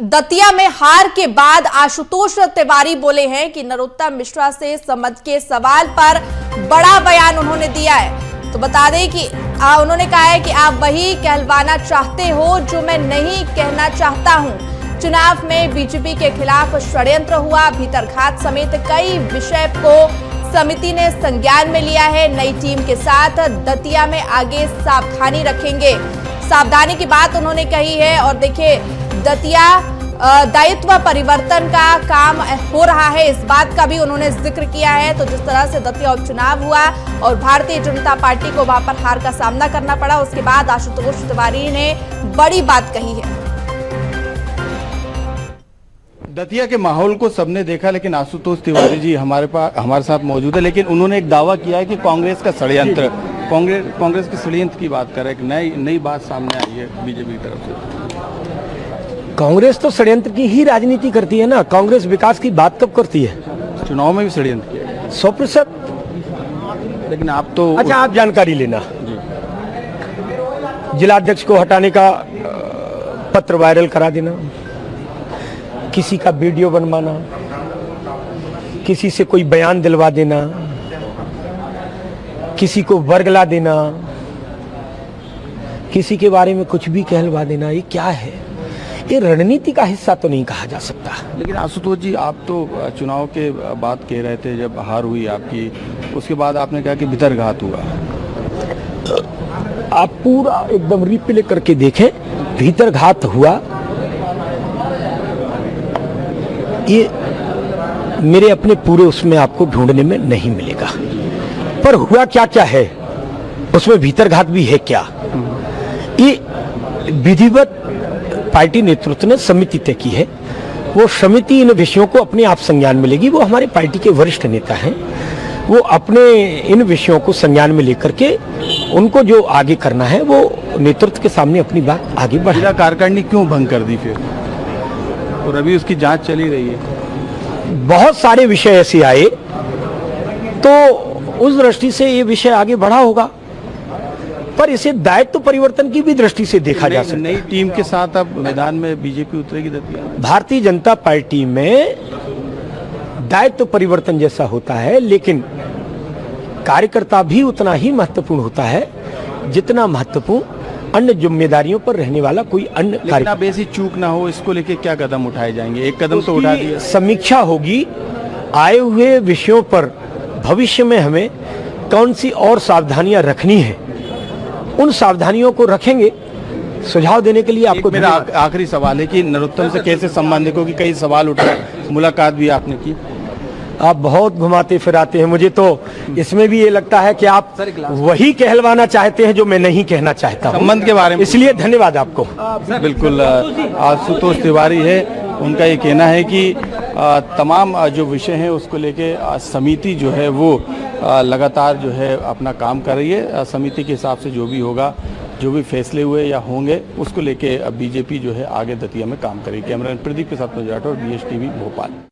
दतिया में हार के बाद आशुतोष तिवारी बोले हैं कि नरोत्तम मिश्रा से संबंध के सवाल पर बड़ा बयान उन्होंने दिया है। तो बता दें कि उन्होंने कहा है कि आप वही कहलवाना चाहते हो जो मैं नहीं कहना चाहता हूं। चुनाव में बीजेपी के खिलाफ षड्यंत्र हुआ, भीतरघात समेत कई विषय को समिति ने संज्ञान में लिया है। नई टीम के साथ दतिया में आगे सावधानी रखेंगे। सावधानी की बात उन्होंने कही है। और देखिए, दतिया दायित्व परिवर्तन का काम हो रहा है, इस बात का भी उन्होंने जिक्र किया है। तो जिस तरह से दतिया उपचुनाव हुआ और भारतीय जनता पार्टी को वहां पर हार का सामना करना पड़ा, उसके बाद आशुतोष तिवारी ने बड़ी बात कही है। दतिया के माहौल को सबने देखा, लेकिन आशुतोष तिवारी जी हमारे साथ मौजूद है। लेकिन उन्होंने एक दावा किया है कि कांग्रेस का षड्यंत्र, कांग्रेस के षड्यंत्र की बात कर रहे हैं। एक नई बात सामने आई है बीजेपी की तरफ से। कांग्रेस तो षड्यंत्र की ही राजनीति करती है ना। कांग्रेस विकास की बात कब करती है? चुनाव में भी षड्यंत्र किया 100%। लेकिन आप तो अच्छा, आप जानकारी लेना। जिलाध्यक्ष को हटाने का पत्र वायरल करा देना, किसी का वीडियो बनवाना, किसी से कोई बयान दिलवा देना, किसी को वर्गला देना, किसी के बारे में कुछ भी कहलवा देना, ये क्या है? ये रणनीति का हिस्सा तो नहीं कहा जा सकता। लेकिन आशुतोष जी, आप तो चुनाव के बात कह रहे थे, जब हार हुई आपकी, उसके बाद आपने कहा कि भीतरघात हुआ। आप पूरा एकदम रिप्ले करके देखें, भीतरघात हुआ। ये मेरे अपने पूरे उसमें आपको ढूंढने में नहीं मिलेगा, पर हुआ क्या क्या है उसमें भीतरघात भी है क्या, ये विधिवत पार्टी नेतृत्व ने समिति तय की है। वो समिति इन विषयों को अपने आप संज्ञान में लेगी। वो हमारे पार्टी के वरिष्ठ नेता हैं, वो अपने इन विषयों को संज्ञान में लेकर के उनको जो आगे करना है वो नेतृत्व के सामने अपनी बात आगे बढ़ाएं। जिला कार्यकारिणी क्यों भंग कर दी फिर, और अभी उसकी जांच चली रही है? बहुत सारे विषय ऐसे आए, तो उस दृष्टि से ये विषय आगे बढ़ा होगा, पर इसे दायित्व परिवर्तन की भी दृष्टि से देखा जा सकता है। नई टीम के साथ अब मैदान में बीजेपी उतरेगी दतिया। भारतीय जनता पार्टी में दायित्व परिवर्तन जैसा होता है, लेकिन कार्यकर्ता भी उतना ही महत्वपूर्ण होता है जितना महत्वपूर्ण अन्य जिम्मेदारियों पर रहने वाला कोई अन्य कार्यकर्ता। बेसी चूक ना हो, इसको लेके क्या कदम उठाए जाएंगे? एक कदम तो उठा दिया। समीक्षा होगी, आए हुए विषयों पर भविष्य में हमें कौन सी और सावधानियां रखनी है, उन सावधानियों को रखेंगे। सुझाव देने के लिए आपको मेरा आखिरी सवाल है कि नरोत्तम से कैसे संबंध, को कि कई सवाल उठाए, मुलाकात भी आपने की। आप बहुत घुमाते फिराते हैं, मुझे तो इसमें भी ये लगता है कि आप वही कहलवाना चाहते हैं जो मैं नहीं कहना चाहता संबंध के बारे में। इसलिए धन्यवाद आपको। बिल्कुल, आशुतोष तिवारी है, उनका ये कहना है कि तमाम जो विषय हैं उसको लेके समिति जो है वो लगातार जो है अपना काम कर रही है। समिति के हिसाब से जो भी होगा, जो भी फैसले हुए या होंगे, उसको लेके बीजेपी जो है आगे दतिया में काम करेगी। कैमरामैन प्रदीप के साथ में राठौर, BSTV भोपाल।